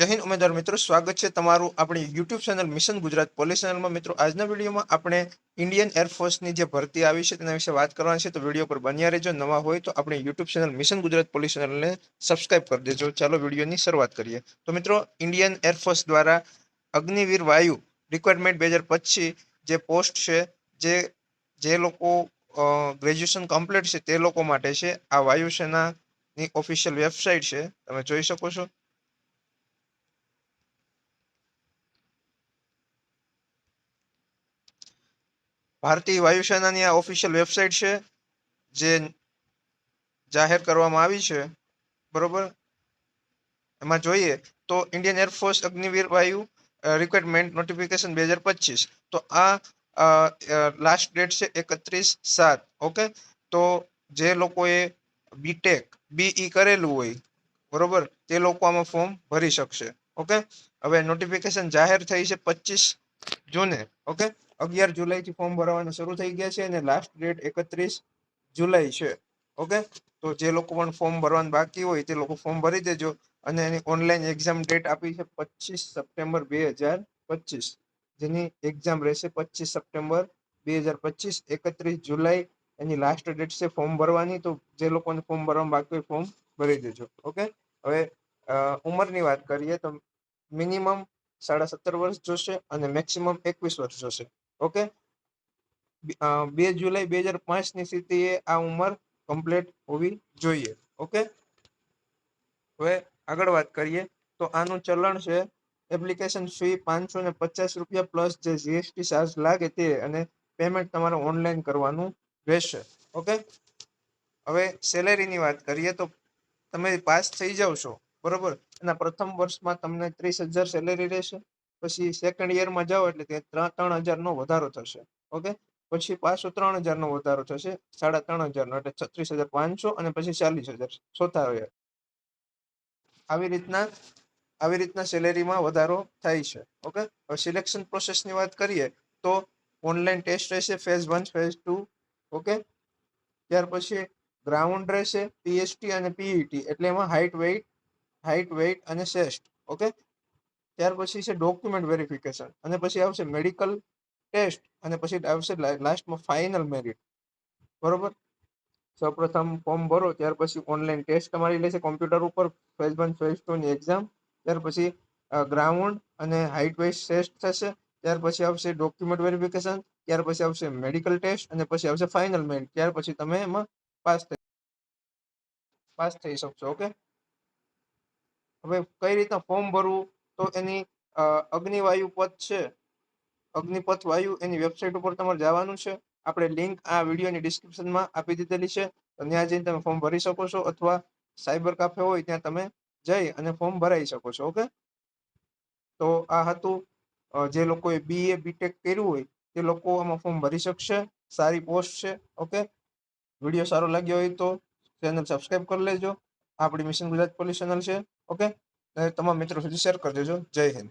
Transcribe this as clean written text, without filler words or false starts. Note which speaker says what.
Speaker 1: જય હિન્દ ઉમેદવાર મિત્રો, સ્વાગત છે તમારું આપણી YouTube channel mission Gujarat police ચેનલમાં. મિત્રો, આજના વિડીયોમાં આપણે ઇન્ડિયન એરફોર્સની જે ભરતી આવી છે તેના વિશે વાત કરવાની છે. તો વિડીયો પર બન્યા રહેજો. નવા હોય તો આપણી YouTube channel mission Gujarat police ચેનલને સબસ્ક્રાઇબ કરી દેજો. ચાલો વિડીયોની શરૂઆત કરીએ. તો મિત્રો, ઇન્ડિયન એરફોર્સ દ્વારા અગ્નિવીર વાયુ રિક્વાયરમેન્ટ 2025 જે પોસ્ટ છે, જે લોકો ગ્રેજ્યુએશન કમ્પ્લીટ છે તે લોકો માટે છે. આ વાયુસેનાની ઓફિશિયલ વેબસાઇટ છે, તમે જોઈ શકો છો. ભારતીય વાયુસેનાની આ ઓફિશિયલ વેબસાઇટ છે, જે જાહેર કરવામાં આવી છે. બરોબર, એમાં જોઈએ તો ઇન્ડિયન એરફોર્સ અગ્નિવીર વાયુ રિક્વાયરમેન્ટ નોટિફિકેશન 2025. તો આ લાસ્ટ ડેટ છે 31/7. ઓકે, તો જે લોકોએ બીટેક બીઈ કરેલું હોય, બરોબર, તે લોકો આમાં ફોર્મ ભરી શકશે. ઓકે, હવે નોટિફિકેશન જાહેર થઈ છે 25 જૂને. ઓકે, 11 જુલાઈથી ફોર્મ ભરવાના શરૂ થઈ ગયા છે અને લાસ્ટ ડેટ 31 જુલાઈ છે. ઓકે, તો જે લોકો પણ ફોર્મ ભરવાનું બાકી હોય તે લોકો ફોર્મ ભરી દેજો. અને એની ઓનલાઈન એક્ઝામ ડેટ આપી છે 25 સપ્ટેમ્બર 2025, જેની એક્ઝામ રહેશે 25 સપ્ટેમ્બર 2025. 31 જુલાઈ એની લાસ્ટ ડેટ છે ફોર્મ ભરવાની. તો જે લોકોને ફોર્મ ભરવાનું બાકી હોય ફોર્મ ભરી દેજો. ઓકે, હવે ઉંમરની વાત કરીએ તો મિનિમમ 17.5 વર્ષ જોશે અને મેક્સિમમ 21 વર્ષ જોશે. ઓકે, 2 જુલાઈ 2005ની સ્થિતિએ આ ઉંમર કમ્પ્લીટ હોવી જોઈએ. ઓકે, હવે આગળ વાત કરીએ તો આનું ચલણ છે, એપ્લિકેશન ફી ₹550 પ્લસ જે જીએસટી ચાર્જ લાગે તે, અને પેમેન્ટ તમારે ઓનલાઈન કરવાનું રહેશે. ઓકે, હવે સેલેરીની વાત કરીએ તો તમે પાસ થઈ જાવ છો, બરોબર, એના પ્રથમ વર્ષમાં તમને 30,000 સેલેરી રહેશે. પછી સેકન્ડ યરમાં જાઓ એટલે 3,000નો વધારો થશે. ઓકે, પછી પાછો 3,000નો વધારો થશે, 3,500 એટલે 36,500, અને પછી 40,000 ચોથા યર. આવી રીતના સેલેરીમાં વધારો થાય છે. ઓકે, હવે સિલેક્શન પ્રોસેસની વાત કરીએ તો ઓનલાઈન ટેસ્ટ રહેશે, ફેઝ 1, ફેઝ 2. ઓકે, ત્યાર પછી ગ્રાઉન્ડ રહેશે, પીએસટી અને પીઈટી, એટલે એમાં હાઇટ વેઇટ અને ચેસ્ટ. ઓકે, ત્યાર પછી છે ડોક્યુમેન્ટ વેરિફિકેશન, અને પછી આવશે મેડિકલ ટેસ્ટ, અને પછી આવશે લાસ્ટમાં ફાઇનલ મેરિટ. બરોબર, સૌપ્રથમ ફોર્મ ભરો, ત્યાર પછી ઓનલાઈન ટેસ્ટ તમારી લેશે કોમ્પ્યુટર ઉપર, ફેઝ 1 ફેઝ 2 ની એક્ઝામ. ત્યાર પછી ગ્રાઉન્ડ અને હાઇટ વેઇટ ટેસ્ટ થશે. ત્યાર પછી આવશે ડોક્યુમેન્ટ વેરિફિકેશન, ત્યાર પછી આવશે મેડિકલ ટેસ્ટ, અને પછી આવશે ફાઇનલ મેરિટ. ત્યાર પછી તમે એમાં પાસ થઈ શકશો. ઓકે, હવે કઈ રીતના ફોર્મ ભરવું, તો એની અગ્નિવાયુ પદ છે, અગ્નિપથ વાયુ, એની વેબસાઇટ ઉપર તમારે જવાનું છે. આપણે લિંક આ વિડીયોની ડિસ્ક્રિપ્શનમાં આપી દીધેલી છે, તો ત્યાં જઈને તમે ફોર્મ ભરી શકો છો, અથવા સાયબર કાફે હોય ત્યાં તમે જઈ અને ફોર્મ ભરાઈ શકો છો. ઓકે, તો આ હતું, જે લોકોએ બીએ બીટેક કર્યું હોય તે લોકો આમાં ફોર્મ ભરી શકશે. સારી પોસ્ટ છે. ઓકે, વિડીયો સારો લાગ્યો હોય તો ચેનલ સબસ્ક્રાઇબ કરી લેજો. આપણી મિશન ગુજરાત પોલીસ ચેનલ છે. ઓકે, તમામ મિત્રો સુધી શેર કરી દેજો. જય હિન્દ.